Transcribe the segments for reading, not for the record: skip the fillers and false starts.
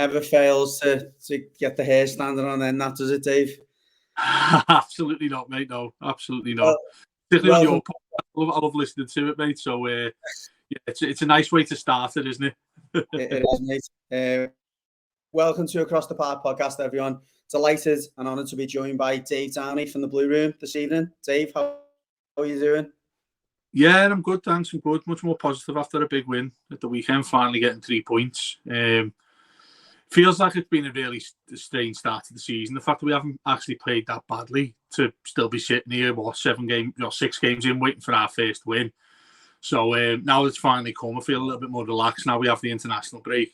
never fails to get the hair standing on end, that does it, Dave? Absolutely not, mate. No, absolutely not. Particularly on your podcast, I love listening to it, mate. So yeah, it's a nice way to start it, isn't it? It is, mate. Welcome to Across the Park podcast, everyone. Delighted and honoured to be joined by Dave Downie from the Blue Room this evening. Dave, how are you doing? Yeah, I'm good, thanks. I'm good. Much more positive after a big win at the weekend, finally getting 3 points. Feels like it's been a really strange start to the season. The fact that we haven't actually played that badly to still be sitting here, 6 games in, waiting for our first win. So now it's finally come, I feel a little bit more relaxed. Now we have the international break.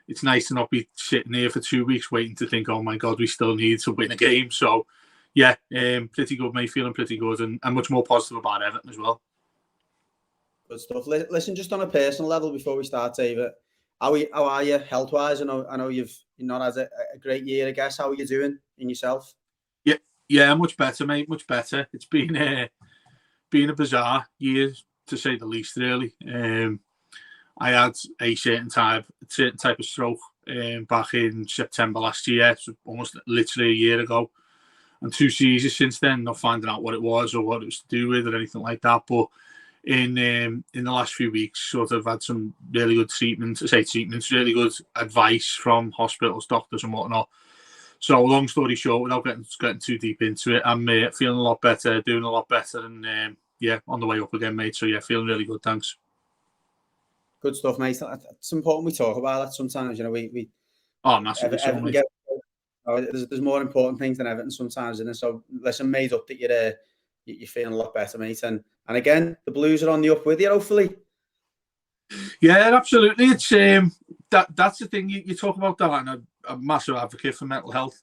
It's nice to not be sitting here for 2 weeks waiting to think, oh my God, we still need to win a game. So yeah, pretty good, mate. Feeling pretty good and much more positive about Everton as well. Good stuff. Listen, just on a personal level before we start, David, how are you health-wise? I know you've not had a great year, I guess. How are you doing in yourself? Yeah, much better, mate. Much better. It's been a bizarre year, to say the least, really. I had a certain type of stroke back in September last year, so almost literally a year ago. And 2 seasons since then, not finding out what it was or what it was to do with or anything like that. But in the last few weeks, sort of had some really good really good advice from hospitals, doctors and whatnot. So long story short, without getting too deep into it, I'm feeling a lot better, doing a lot better, and on the way up again, mate. So yeah, feeling really good, thanks. Good stuff, mate. It's important we talk about that sometimes. You know, we massively so, mate. There's more important things than Everton sometimes, isn't there? So listen, made up that you're feeling a lot better, mate. And again, the Blues are on the up with you, hopefully. Yeah, absolutely. It's that's the thing you talk about, that. And I'm a massive advocate for mental health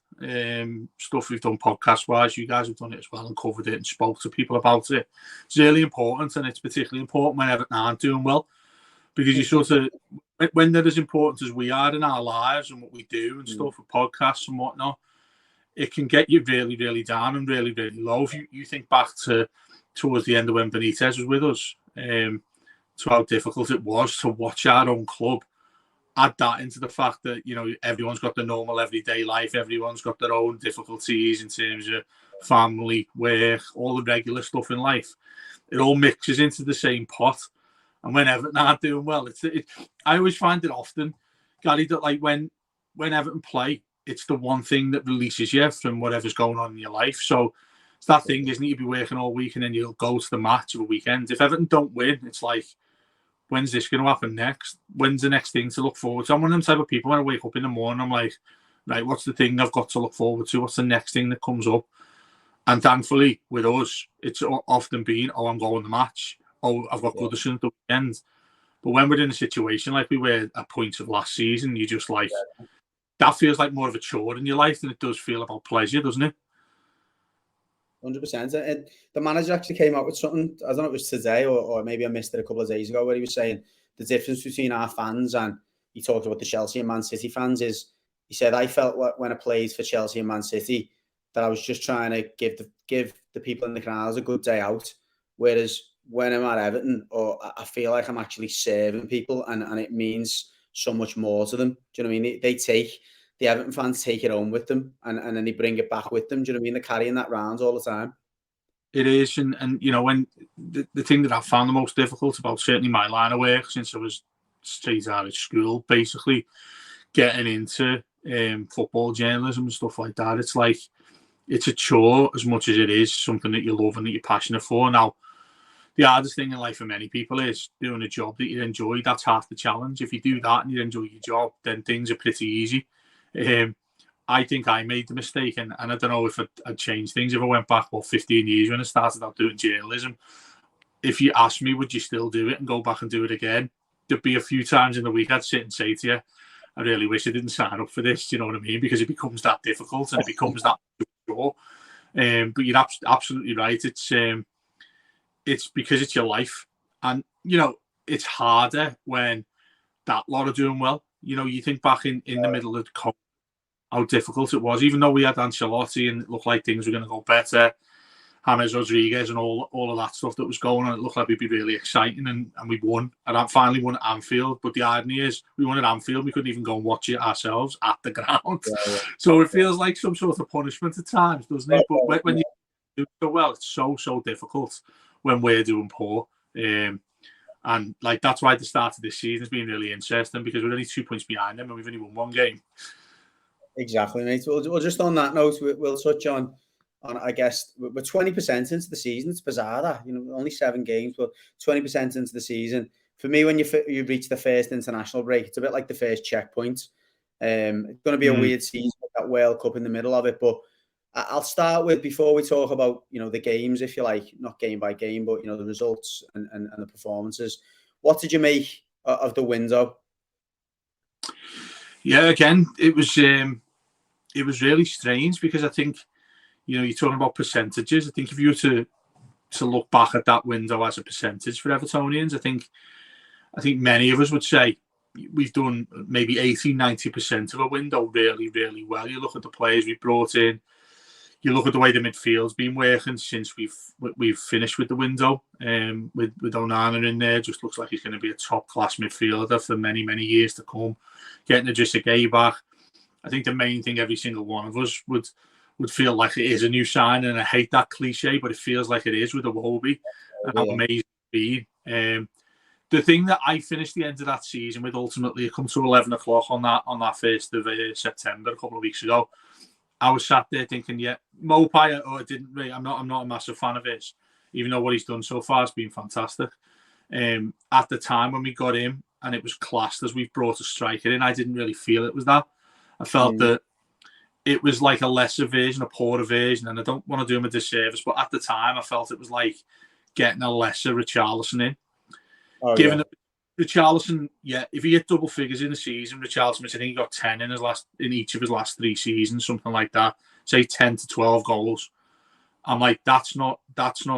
stuff. We've done podcast wise. You guys have done it as well and covered it and spoke to people about it. It's really important, and it's particularly important when Everton aren't doing well, because you sort of, when they're as important as we are in our lives and what we do and stuff with podcasts and whatnot, it can get you really, really down and really, really low. If you think back towards the end of when Benitez was with us, to how difficult it was to watch our own club. Add that into the fact that, you know, everyone's got the normal everyday life. Everyone's got their own difficulties in terms of family, work, all the regular stuff in life. It all mixes into the same pot. And when Everton aren't doing well, I always find it often, Gary, that like when Everton play, it's the one thing that releases you from whatever's going on in your life. So it's that thing, isn't it? You'll be working all week and then you'll go to the match of a weekend. If Everton don't win, it's like, when's this going to happen next? When's the next thing to look forward to? I'm one of them type of people, when I wake up in the morning, I'm like, right, what's the thing I've got to look forward to? What's the next thing that comes up? And thankfully, with us, it's often been, I'm going to the match. I've got Goodison at the weekend. But when we're in a situation like we were at points of last season, you just like, that feels like more of a chore in your life than it does feel about pleasure, doesn't it? 100%. The manager actually came out with something, I don't know if it was today or maybe I missed it a couple of days ago, where he was saying the difference between our fans, and he talked about the Chelsea and Man City fans, is he said, I felt when I played for Chelsea and Man City that I was just trying to give the people in the crowds a good day out, whereas when I'm at Everton, I feel like I'm actually serving people, and it means so much more to them. Do you know what I mean? The Everton fans take it home with them, and then they bring it back with them. Do you know what I mean? They're carrying that round all the time. It is, and you know, when the thing that I've found the most difficult about certainly my line of work since I was straight out of school, basically getting into football journalism and stuff like that, it's like, it's a chore as much as it is something that you love and that you're passionate for. Now, the hardest thing in life for many people is doing a job that you enjoy. That's half the challenge. If you do that and you enjoy your job, then things are pretty easy. I think I made the mistake, and I don't know if I'd change things if I went back 15 years when I started out doing journalism. If you asked me, would you still do it and go back and do it again? There'd be a few times in the week I'd sit and say to you, I really wish I didn't sign up for this. Do you know what I mean? Because it becomes that difficult and it becomes that chore. But you're absolutely right. It's because it's your life, and you know it's harder when that lot are doing well. You know, you think back in the middle of the COVID, how difficult it was, even though we had Ancelotti and it looked like things were going to go better. James Rodriguez and all of that stuff that was going on. It looked like we'd be really exciting, and we won. And I finally won at Anfield. But the irony is, we won at Anfield. We couldn't even go and watch it ourselves at the ground. Yeah. So it feels like some sort of punishment at times, doesn't it? But when you do so well, it's so difficult when we're doing poor. And like that's why the start of this season has been really interesting, because we're only 2 points behind them and we've only won one game. Exactly, mate. We'll just on that note, we'll touch on I guess we're 20% into the season. It's bizarre that, only 7 games, but 20% into the season. For me, when you reach the first international break, it's a bit like the first checkpoint. It's going to be a weird season with that World Cup in the middle of it. But I'll start with, before we talk about the games, if you like, not game by game, but the results and the performances. What did you make of the window? Yeah, again, it was really strange, because I think, you're talking about percentages. I think if you were to look back at that window as a percentage for Evertonians, I think many of us would say we've done maybe 80-90% of a window really, really well. You look at the players we brought in, you look at the way the midfield's been working since we've finished with the window. With Onana in there, just looks like he's going to be a top class midfielder for many, many years to come. Getting Idrissa Gueye back, I think the main thing every single one of us would feel like it is a new sign, and I hate that cliche, but it feels like it is with Iwobi and how amazing it's been. The thing that I finished the end of that season with, ultimately, it come to 11 o'clock on that 1st of September, a couple of weeks ago. I was sat there thinking, yeah, Mopai, I'm not a massive fan of his, even though what he's done so far has been fantastic. At the time when we got him, and it was classed as we've brought a striker in, I didn't really feel it was that. I felt that it was like a lesser version, a poorer version, and I don't want to do him a disservice, but at the time I felt it was like getting a lesser Richarlison in. Given that Richarlison, if he hit double figures in the season, Richarlison, I think he got 10 in each of his last 3 seasons, something like that. Say 10 to 12 goals. I'm like, that's not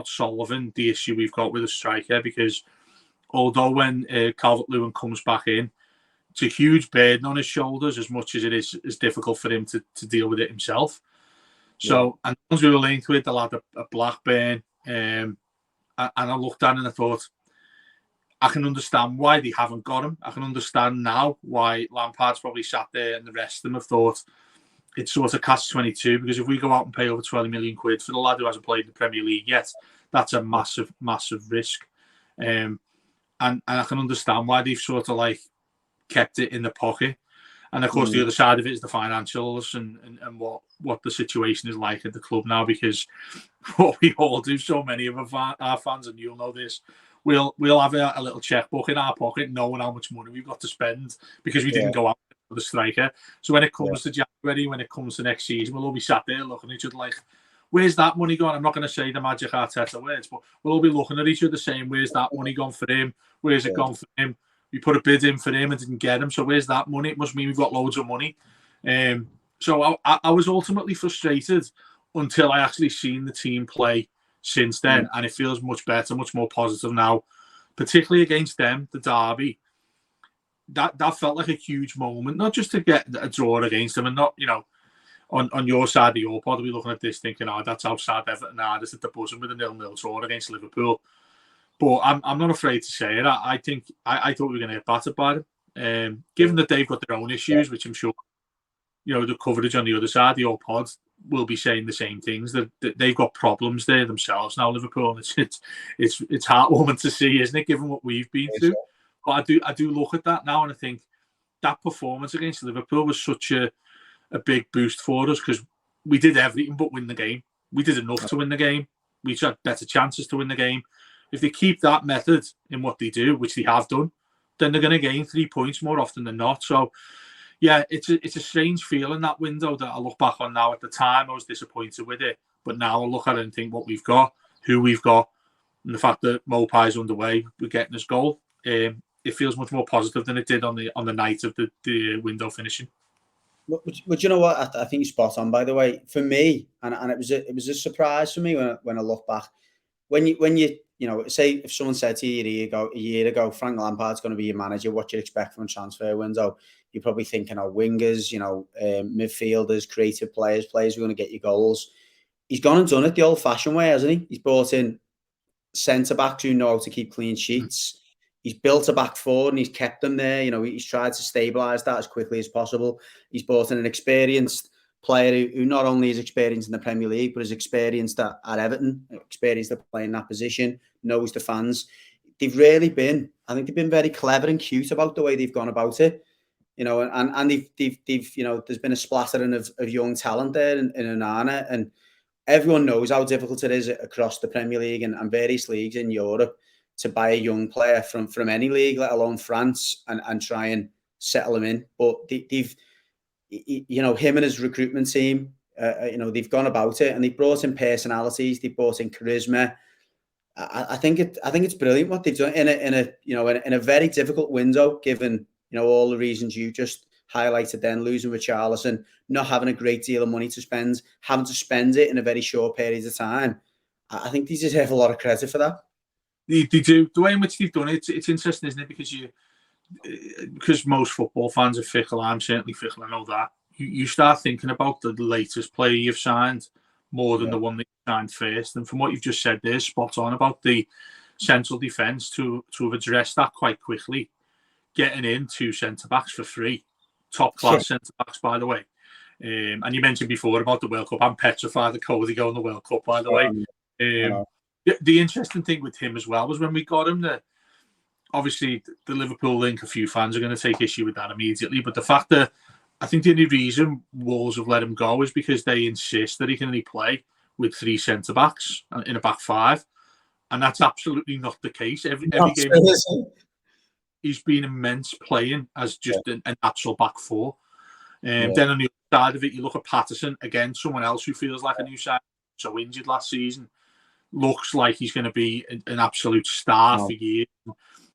solving the issue we've got with a striker, because although when Calvert-Lewin comes back in, it's a huge burden on his shoulders, as much as it is difficult for him to deal with it himself. So, and once we were linked with, they'll have a Blackburn, and I looked at it and I thought, I can understand why they haven't got him. I can understand now why Lampard's probably sat there and the rest of them have thought it's sort of catch-22, because if we go out and pay over 20 million quid for the lad who hasn't played in the Premier League yet, that's a massive, massive risk. And I can understand why they've sort of like kept it in the pocket. And of course, the other side of it is the financials and what the situation is like at the club now, because what we all do, so many of our fans, and you'll know this, we'll have a little checkbook in our pocket, knowing how much money we've got to spend because we didn't go out with a striker. So when it comes to January, when it comes to next season, we'll all be sat there looking at each other like, where's that money gone? I'm not going to say the magic Arteta words, but we'll all be looking at each other saying, where's that money gone for him? Where's it gone for him? We put a bid in for him and didn't get him, so where's that money? It must mean we've got loads of money. So I was ultimately frustrated until I actually seen the team play since then, and it feels much better, much more positive now, particularly against them, the derby. That felt like a huge moment, not just to get a draw against them, and not, on your side of your pod, we're looking at this thinking, that's how sad Everton are, just at the bosom with a 0-0 draw against Liverpool. But I'm not afraid to say it. I think I thought we were going to get battered by them. Given that they've got their own issues, which I'm sure, the coverage on the other side, the old pod, will be saying the same things. That they've got problems there themselves now, Liverpool. It's heartwarming to see, isn't it? Given what we've been through. But I do look at that now and I think that performance against Liverpool was such a big boost for us, because we did everything but win the game. We did enough to win the game. We had better chances to win the game. If they keep that method in what they do, which they have done, then they're going to gain 3 points more often than not. So, yeah, it's a strange feeling, that window, that I look back on now. At the time, I was disappointed with it. But now I look at it and think what we've got, who we've got, and the fact that Mopai's underway, we're getting his goal. It feels much more positive than it did on the night of the window finishing. But you know what? I think you're spot on, by the way. For me, and it was a surprise for me when I look back. When you say if someone said to you a year ago, Frank Lampard's going to be your manager, what do you expect from a transfer window? You're probably thinking, wingers, midfielders, creative players who are going to get you goals. he's gone and done it the old-fashioned way, hasn't he? He's brought in centre-backs who know how to keep clean sheets. He's built a back four and he's kept them there. You know, he's tried to stabilise that as quickly as possible. He's brought in an experienced player who not only is experienced in the Premier League, but is experienced at Everton, experienced at playing that position, knows the fans. They've really been, I think they've been very clever and cute about the way they've gone about it. You know, and they've you know, there's been a splattering of young talent there in Onana, and everyone knows how difficult it is across the Premier League and various leagues in Europe to buy a young player from any league, let alone France, and try and settle him in. But they've, you know, him and his recruitment team, you know, they've gone about it and they've brought in personalities, they've brought in charisma. I think it's brilliant what they've done in a very difficult window, given, you know, all the reasons you just highlighted. Then losing Richarlison, not having a great deal of money to spend, having to spend it in a very short period of time. I think they deserve a lot of credit for that. They do. The way in which they've done it, it's interesting, isn't it? Because most football fans are fickle. I'm certainly fickle. I know that. You start thinking about the latest player you've signed more than the one that you signed first. And from what you've just said there, spot on about the central defence to have addressed that quite quickly. Getting in 2 centre-backs for free. Top-class centre-backs, by the way. And you mentioned before about the World Cup. I'm petrified that Cody go in the World Cup, by the way. The interesting thing with him as well was when we got him, obviously the Liverpool link, a few fans are going to take issue with that immediately. But the fact that I think the only reason Wolves have let him go is because they insist that he can only play with 3 centre-backs in a back 5. And that's absolutely not the case. Every game he's been immense playing as just a natural back 4. Then on the other side of it, you look at Patterson, again, someone else who feels like a new sign, so injured last season. Looks like he's going to be an absolute star for years. I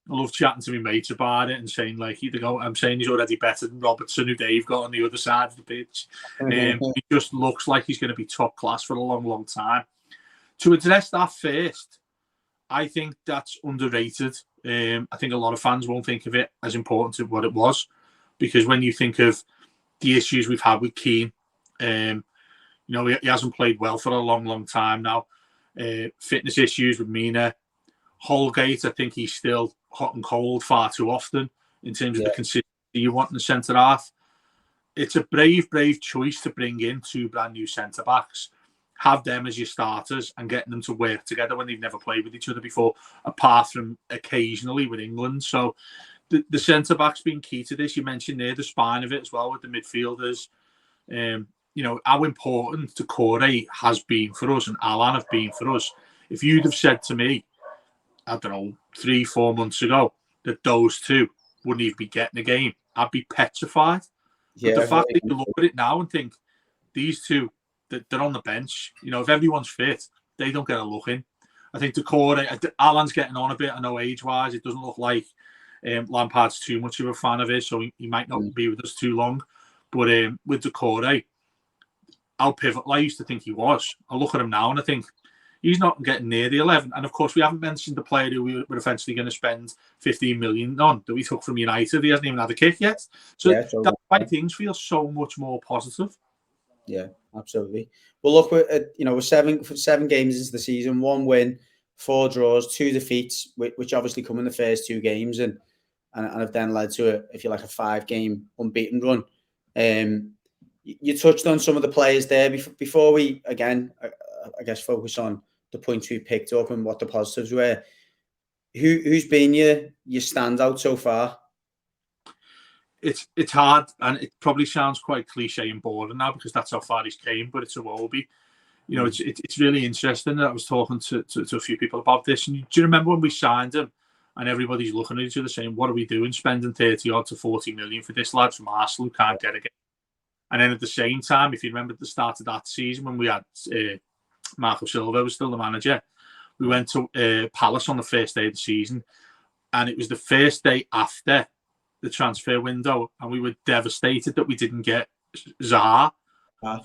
love chatting to my mates about it and saying, like, I'm saying he's already better than Robertson, who they've got on the other side of the pitch. He just looks like he's going to be top class for a long, long time. To address that first, I think that's underrated. I think a lot of fans won't think of it as important as what it was, because when you think of the issues we've had with Keane, you know, he hasn't played well for a long, long time now. Fitness issues with Mina. Holgate, I think he's still hot and cold far too often in terms of the consistency you want in the centre half. It's a brave choice to bring in 2 brand new centre backs, have them as your starters, and getting them to work together when they've never played with each other before, apart from occasionally with England. So the centre backs being key to this. You mentioned there the spine of it as well with the midfielders. You know, how important Doucouré has been for us and Alan have been for us. If you'd have said to me, I don't know, 3-4 months ago, that those 2 wouldn't even be getting a game, I'd be petrified. But the fact that you look at it now and think, these 2, they're on the bench. You know, if everyone's fit, they don't get a look in. I think Doucouré, Alan's getting on a bit, I know age-wise. It doesn't look like Lampard's too much of a fan of it, so he might not be with us too long. But with Doucouré, how pivotal I used to think he was. I look at him now and I think he's not getting near the 11. And of course, we haven't mentioned the player who we were eventually going to spend 15 million on that we took from United. He hasn't even had a kick yet. So that's why things feel so much more positive. Yeah, absolutely. Well, look, we're 7 games into the season, 1 win, 4 draws, 2 defeats, which obviously come in the first 2 games and have then led to a 5-game unbeaten run. You touched on some of the players there. Before we, again, I guess, focus on the points we picked up and what the positives were, who's been your standout so far? It's hard, and it probably sounds quite cliche and boring now because that's how far he's came, but it's Iwobi. You know, it's really interesting. I was talking to a few people about this. And do you remember when we signed him and everybody's looking at each other saying, what are we doing spending 30 odd to 40 million for this lad from Arsenal who can't get a game? And then at the same time, if you remember at the start of that season when we had Marco Silva was still the manager, we went to Palace on the first day of the season, and it was the first day after the transfer window, and we were devastated that we didn't get Zaha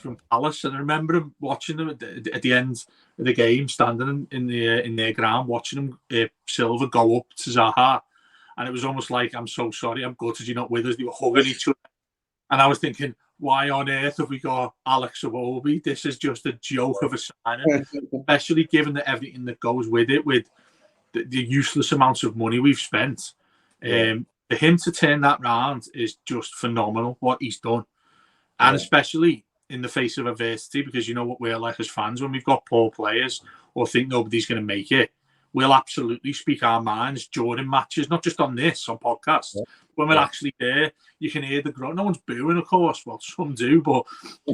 from Palace. And I remember him watching them at the end of the game, standing in their ground, watching him, Silva go up to Zaha, and it was almost like, I'm so sorry, I'm gutted you're not with us. They were hugging each other, and I was thinking, why on earth have we got Alex Iwobi? This is just a joke of a signing, especially given that everything that goes with it, with the useless amounts of money we've spent. For him to turn that round is just phenomenal, what he's done. And especially in the face of adversity, because you know what we're like as fans, when we've got poor players or think nobody's going to make it, we'll absolutely speak our minds during matches, not just on this, on podcasts. When we're actually there, you can hear the grunt. No one's booing, of course. Well, some do, but,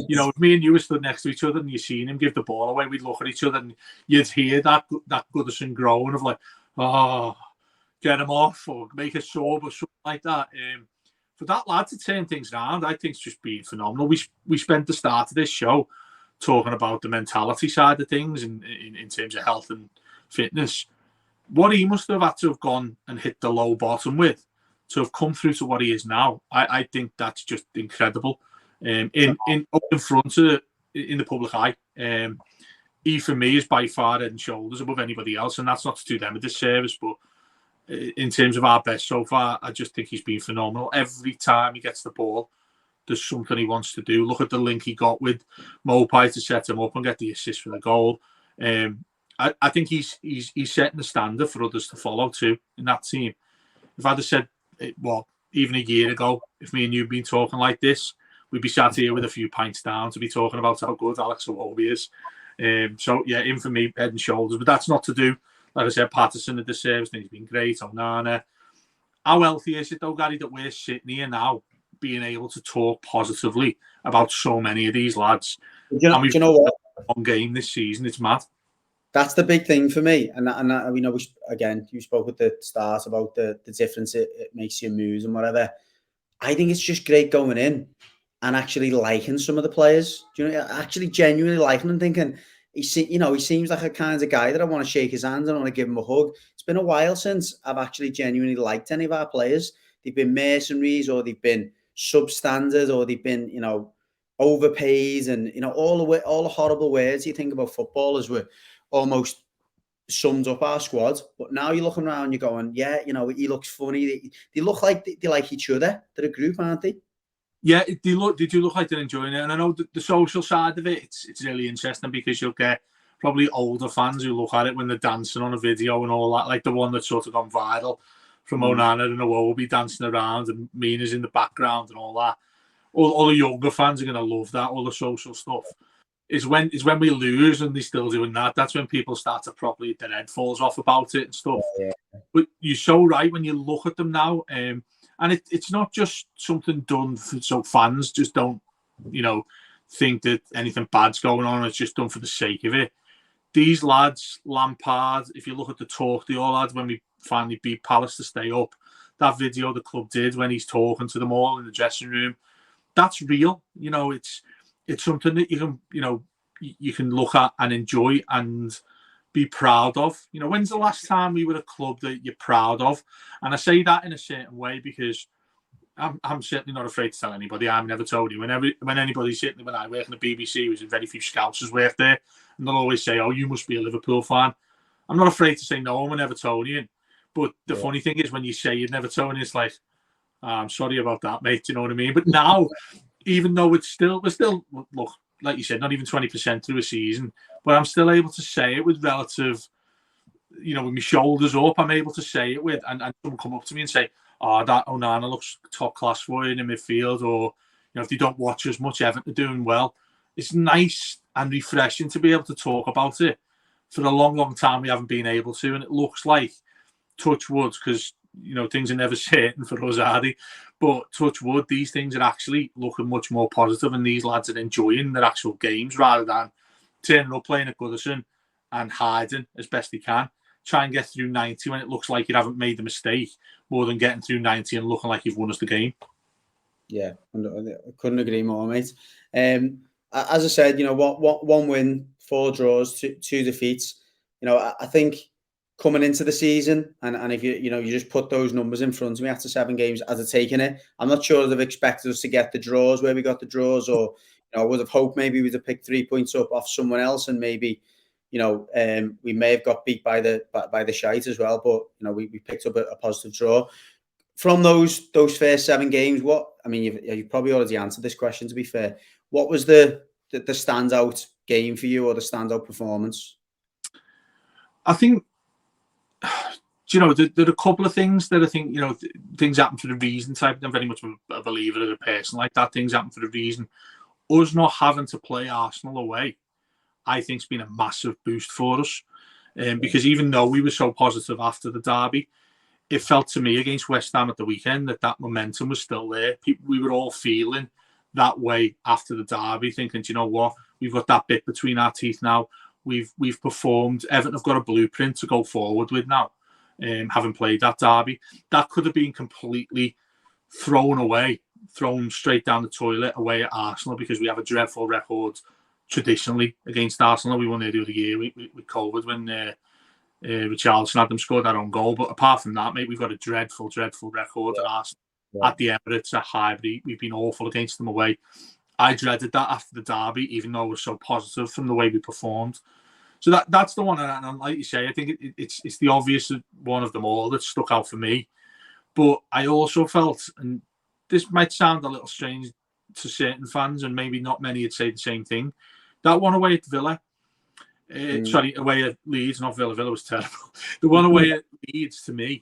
you know, if me and you were stood next to each other and you seen him give the ball away, we'd look at each other and you'd hear that Goodison groan of like, oh, get him off or make a sub or something like that. For that lad to turn things around, I think it's just been phenomenal. We spent the start of this show talking about the mentality side of things in terms of health and fitness. What he must have had to have gone and hit the low bottom with to have come through to what he is now, I think that's just incredible. In front of in the public eye, he for me is by far head and shoulders above anybody else, and that's not to do them a disservice, but in terms of our best so far, I just think he's been phenomenal. Every time he gets the ball, there's something he wants to do. Look at the link he got with Mopai to set him up and get the assist for the goal. I think he's setting the standard for others to follow too in that team. If I'd have said, even a year ago, if me and you had been talking like this, we'd be sat here with a few pints down to be talking about how good Alex Iwobi is. So, yeah, him for me, head and shoulders. But that's not to do, like I said, Patterson at the service, and he's been great. Onana. How healthy is it, though, Gary, that we're sitting here now being able to talk positively about so many of these lads? Do you know what? One game this season, it's mad. That's the big thing for me. And we know, again, you spoke at the start about the difference it makes your moves and whatever. I think it's just great going in and actually liking some of the players. Do you know, actually genuinely liking them, thinking, he seems like a kind of guy that I want to shake his hand and I want to give him a hug. It's been a while since I've actually genuinely liked any of our players. They've been mercenaries, or they've been substandard, or they've been, overpaid, and all the horrible words you think about footballers were almost summed up our squad. But now you're looking around, you're going, yeah, he looks funny. They look like they like each other. They're a group, aren't they? Yeah, they do look like they're enjoying it. And I know the social side of it, it's really interesting, because you'll get probably older fans who look at it when they're dancing on a video and all that, like the one that's sort of gone viral from Onana and Iwobi dancing around and Mina's in the background and all that. All the younger fans are going to love that, all the social stuff. Is when we lose and they're still doing that. That's when people start to properly, their head falls off about it and stuff. Yeah. But you're so right when you look at them now. And it's not just something done so fans just don't, think that anything bad's going on. It's just done for the sake of it. These lads, Lampard, if you look at the talk they all had when we finally beat Palace to stay up, that video the club did when he's talking to them all in the dressing room, that's real. It's something that you can look at and enjoy and be proud of. When's the last time we were a club that you're proud of? And I say that in a certain way because I'm certainly not afraid to tell anybody. I'm never told you. When anybody, certainly when I work in the BBC, there's very few Scousers work there, and they'll always say, "Oh, you must be a Liverpool fan." I'm not afraid to say no. I'm an Evertonian. But the funny thing is, when you say you're an Evertonian, it's like, I'm sorry about that, mate. Do you know what I mean? But now, even though we're still look, like you said, not even 20% through a season, but I'm still able to say it with relative, with my shoulders up. I'm able to say it with, and someone come up to me and say, "Oh, that Onana looks top class for you in the midfield," or if they don't watch as much, Everton are doing well. It's nice and refreshing to be able to talk about it. For a long, long time, we haven't been able to, and it looks like, touch wood, because things are never certain for us, are they? But touch wood, these things are actually looking much more positive, and these lads are enjoying their actual games rather than turning up playing at Goodison and hiding as best they can. Try and get through 90 when it looks like you haven't made the mistake, more than getting through 90 and looking like you've won us the game. Yeah, I couldn't agree more, mate. As I said, one win, 4 draws, 2 defeats. I think coming into the season, and if you just put those numbers in front of me after 7 games, as I've taken it, I'm not sure they've expected us to get the draws where we got the draws, or I would have hoped maybe we'd have picked 3 points up off someone else, and maybe we may have got beat by the shite as well, but we picked up a positive draw. from those first 7 games, you've probably already answered this question, to be fair. What was the standout game for you, or the standout performance? I think, there are a couple of things that I think, things happen for a reason type. I'm very much a believer of a person like that. Things happen for a reason. Us not having to play Arsenal away, I think, has been a massive boost for us. Because even though we were so positive after the derby, it felt to me against West Ham at the weekend that momentum was still there. We were all feeling that way after the derby, thinking, you know what, we've got that bit between our teeth now. We've performed. Everton have got a blueprint to go forward with now, having played that derby. That could have been completely thrown straight down the toilet away at Arsenal, because we have a dreadful record traditionally against Arsenal. We won there the other year with COVID when Richarlison had them scored their own goal. But apart from that, mate, we've got a dreadful record at Arsenal. At the Emirates, at Highbury, we've been awful against them away. I dreaded that after the derby, even though I was so positive from the way we performed. So that's the one, and like you say, I think it's the obvious one of them all that stuck out for me. But I also felt, and this might sound a little strange to certain fans, and maybe not many would say the same thing, that one away at Villa, sorry, away at Leeds, not Villa. Villa was terrible. The one away at Leeds, to me,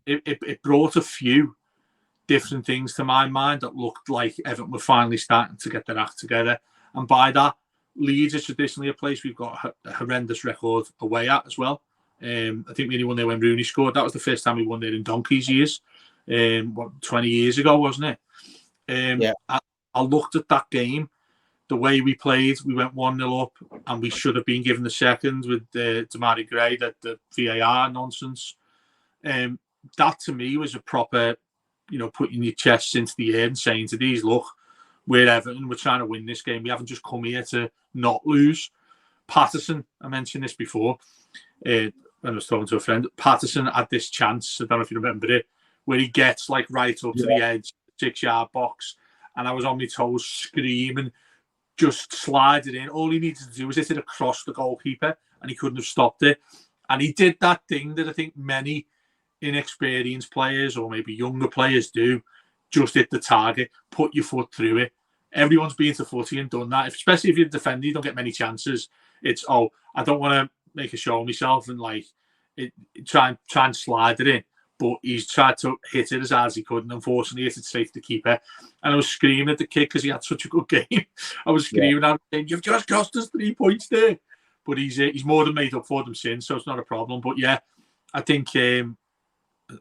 it brought a few different things to my mind that looked like Everton were finally starting to get their act together. And by that, Leeds is traditionally a place we've got a horrendous record away at as well. I think we only won there when Rooney scored. That was the first time we won there in donkey's years. 20 years ago, wasn't it? I looked at that game, the way we played. We went 1-0 up, and we should have been given the second with Downie Gray, the VAR nonsense. That to me was a proper, putting your chests into the air and saying to these, look, we're Everton, we're trying to win this game. We haven't just come here to not lose. Patterson, I mentioned this before, when I was talking to a friend. Patterson had this chance, I don't know if you remember it, where he gets right up to the edge, 6-yard box, and I was on my toes screaming, just slide it in. All he needed to do was hit it across the goalkeeper, and he couldn't have stopped it. And he did that thing that I think many inexperienced players, or maybe younger players, do. Just hit the target, put your foot through it. Everyone's been to footy and done that, especially if you're a defender, you don't get many chances. It's, I don't want to make a show of myself and try and slide it in. But he's tried to hit it as hard as he could, and unfortunately hit it straight to the keeper. And I was screaming at the kid because he had such a good game. I was screaming at him, you've just cost us 3 points there. But he's more than made up for them since, so it's not a problem. But yeah, I think a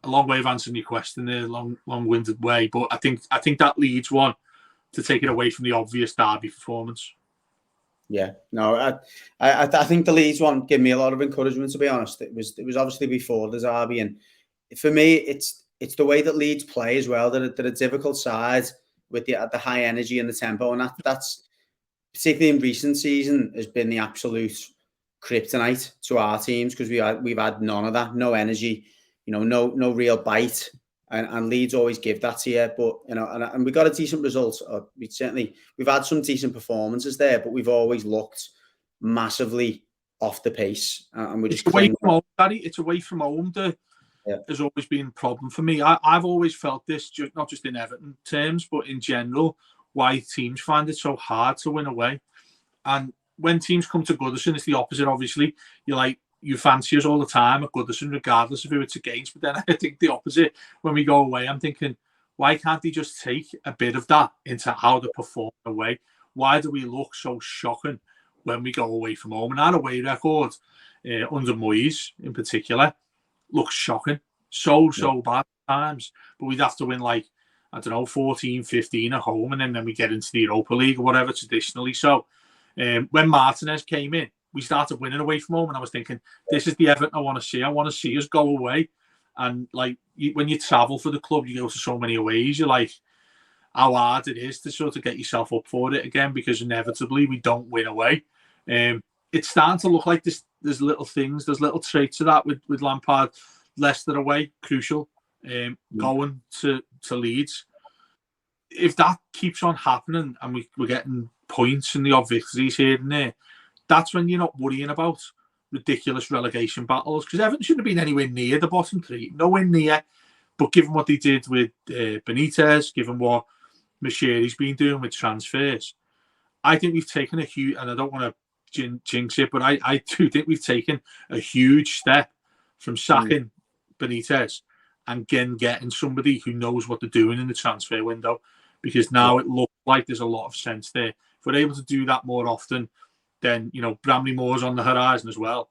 long way of answering your question there, long-winded way. But I think that leads one to take it away from the obvious derby performance. Yeah, no, I think the Leeds one gave me a lot of encouragement, to be honest. It was obviously before the derby, and for me, it's the way that Leeds play as well. They're a difficult side with the high energy and the tempo, and that's particularly in recent season has been the absolute kryptonite to our teams, because we've had none of that, no energy, no real bite, and Leeds always give that to you. But and we got a decent result. We've had some decent performances there, but we've always looked massively off the pace, and we just away from home, Daddy. It's away from home that has always been a problem for me. I've always felt this, not just in Everton terms, but in general, why teams find it so hard to win away. And when teams come to Goodison, it's the opposite, obviously. You fancy us all the time at Goodison, regardless of who it's against. But then I think the opposite, when we go away, I'm thinking, why can't they just take a bit of that into how they perform away? Why do we look so shocking when we go away from home? And our away record, under Moyes in particular, looks shocking. So bad at times. But we'd have to win 14, 15 at home, and then we get into the Europa League or whatever traditionally. So when Martinez came in, we started winning away from home, and I was thinking, this is the Everton I want to see. I want to see us go away. And when you travel for the club, you go to so many aways, you're like, how hard it is to sort of get yourself up for it again, because inevitably we don't win away. It's starting to look like there's little things, there's little traits of that with Lampard. Leicester away, crucial. Going to Leeds. If that keeps on happening and we're getting points and the odd victories here and there, that's when you're not worrying about ridiculous relegation battles, because Everton shouldn't have been anywhere near the bottom three, nowhere near. But given what they did with Benitez, given what Mashiri's been doing with transfers, I think we've taken a huge, and I don't want to jinx it, but I do think we've taken a huge step from sacking Benitez and getting somebody who knows what they're doing in the transfer window, because now it looks like there's a lot of sense there. If we're able to do that more often, then, you know, Bramley Moore's on the horizon as well.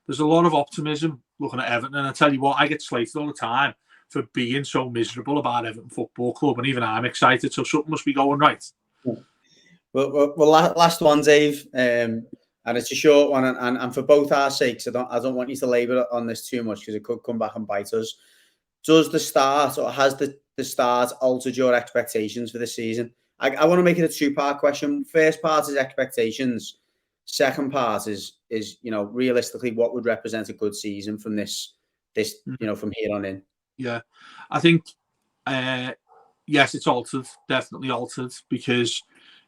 There's a lot of optimism looking at Everton, and I tell you what, I get slated all the time for being so miserable about Everton Football Club, and even I'm excited, so something must be going right. Well, last one, Dave, and it's a short one, and for both our sakes, I don't want you to labour on this too much because it could come back and bite us. Does the start, or has the start altered your expectations for this season? I want to make it a two-part question. First part is expectations. Second part is you know, realistically, what would represent a good season from this you know, from here on in? Yeah, I think yes, it's altered, definitely altered, because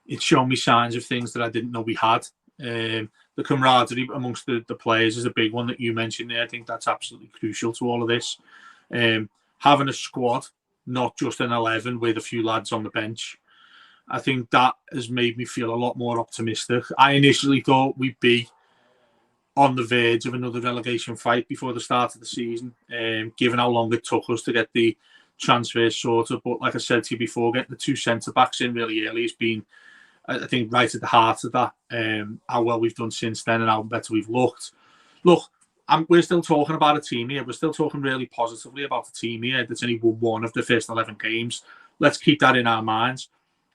it's shown me signs of things that I didn't know we had. The camaraderie amongst the players is a big one that you mentioned there. I think that's absolutely crucial to all of this. Having a squad, not just an 11 with a few lads on the bench, I think that has made me feel a lot more optimistic. I initially thought we'd be on the verge of another relegation fight before the start of the season, given how long it took us to get the transfers sorted. But like I said to you before, getting the two centre-backs in really early has been, I think, right at the heart of that. How well we've done since then and how better we've looked. Look, we're still talking about a team here. We're still talking really positively about the team here that's only won one of the first 11 games. Let's keep that in our minds.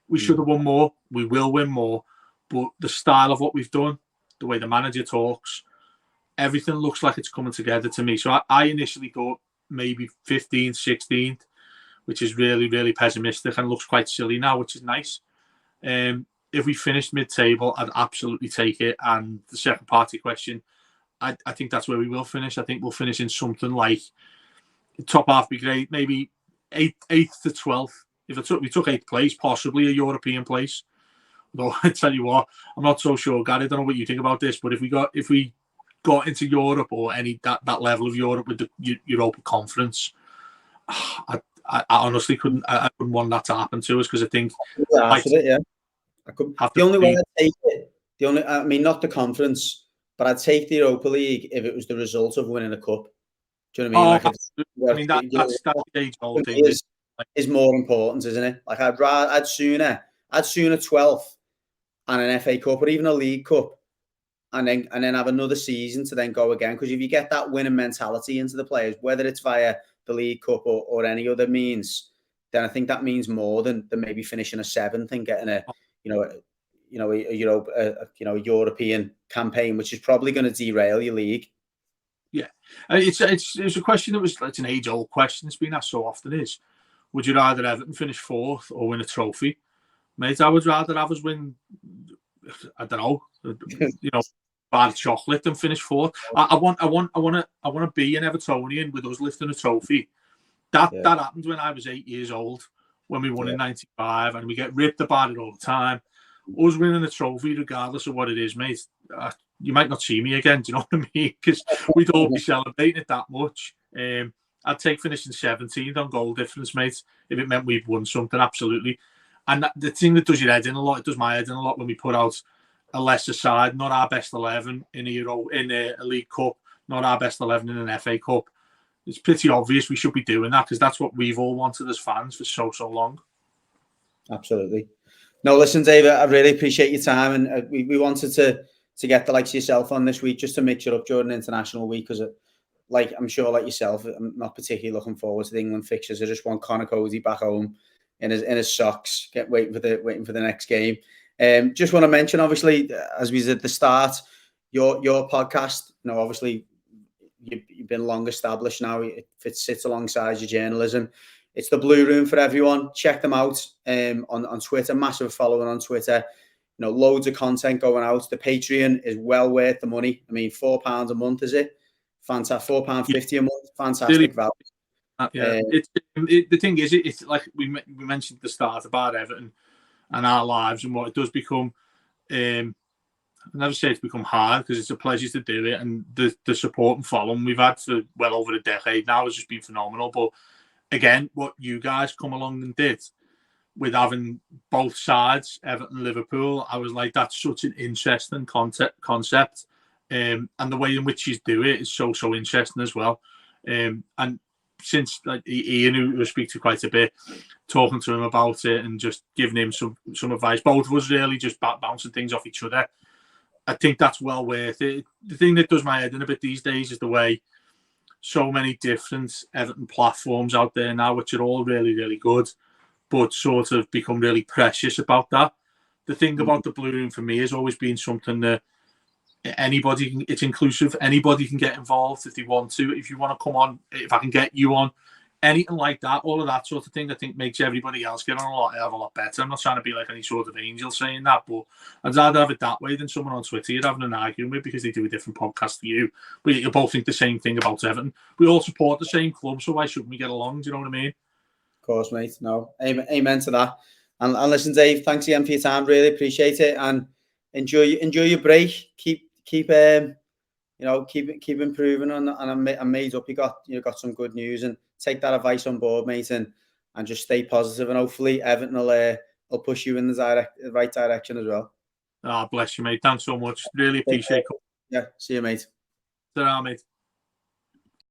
We should have won more. We will win more. But the style of what we've done, the way the manager talks, everything looks like it's coming together to me. So I initially thought maybe 15th, 16th, which is really, really pessimistic and looks quite silly now, which is nice. If we finished mid-table, I'd absolutely take it. And the second party question, I think that's where we will finish. I think we'll finish in something like top half be great, maybe 8th to 12th. If we took 8th place, possibly a European place. Though I tell you what, I'm not so sure, Gary. I don't know what you think about this, but if we got into Europe or that level of Europe with the Europa Conference, I honestly couldn't. I wouldn't want that to happen to us, because I think I could. The only way I'd take it, I mean, not the conference, but I'd take the Europa League if it was the result of winning a cup. Do you know what I mean? That's the age-old thing. Is more important, isn't it? Like I'd sooner 12th and an FA Cup or even a League Cup, and then have another season to then go again. Because if you get that winning mentality into the players, whether it's via the League Cup or any other means, then I think that means more than maybe finishing a 7th and getting a European campaign, which is probably going to derail your league. Yeah, it's a question it's an age-old question. It's been asked so often. Would you rather Everton finish 4th or win a trophy? Mate, I would rather have us win, I don't know, bar chocolate than finish 4th. I want to be an Evertonian with us lifting a trophy. That happened when I was 8 years old, when we won in '95, and we get ripped about it all the time. Us winning a trophy, regardless of what it is, mate, you might not see me again. Do you know what I mean? Because we'd all be celebrating it that much. I'd take finishing 17th on goal difference, mate, if it meant we'd won something, absolutely. And the thing that does your head in a lot, it does my head in a lot when we put out a lesser side, not our best 11 in a League Cup, not our best 11 in an FA Cup. It's pretty obvious we should be doing that, because that's what we've all wanted as fans for so long. Absolutely. No, listen, David, I really appreciate your time, and we wanted to get the likes of yourself on this week just to mix it up during International Week, because like I'm sure, like yourself, I'm not particularly looking forward to the England fixtures. I just want Conor Cody back home in his socks, waiting for the next game. Just want to mention, obviously, as we said at the start, your podcast. You know, obviously, you've been long established now. It sits alongside your journalism. It's the Blue Room for everyone. Check them out on Twitter. Massive following on Twitter. You know, loads of content going out. The Patreon is well worth the money. I mean, £4 a month, is it? Fantastic. £4.50 a month. Fantastic value. The thing is, it's like we mentioned at the start about Everton and our lives and what it does become. I never say it's become hard, because it's a pleasure to do it, and the support and following we've had for well over a decade now has just been phenomenal. But again, what you guys come along and did with having both sides, Everton, Liverpool, I was like, that's such an interesting concept. And the way in which you do it is so interesting as well. And since like Ian, who I speak to quite a bit, talking to him about it and just giving him some advice, both of us really just bouncing things off each other. I think that's well worth it. The thing that does my head in a bit these days is the way so many different Everton platforms out there now, which are all really good, but sort of become really precious about that. The thing about the Blue Room for me has always been something that anybody, it's inclusive, anybody can get involved if they want to. If you want to come on, if I can get you on, anything like that, all of that sort of thing, I think makes everybody else get on a lot better. I'm not trying to be like any sort of angel saying that, but I'd rather have it that way than someone on Twitter you're having an argument with because they do a different podcast to you. But you both think the same thing about Everton. We all support the same club, so why shouldn't we get along? Do you know what I mean? Of course, mate. No, amen to that. And listen, Dave, thanks again for your time. Really appreciate it, and enjoy your break. Keep keep improving on. And I'm made up. You got some good news, and take that advice on board, mate, and just stay positive. And hopefully, Everton will push you in the right direction as well. Ah, bless you, mate. Thanks so much. Really appreciate it. Yeah, see you, mate. Ta-ra, mate.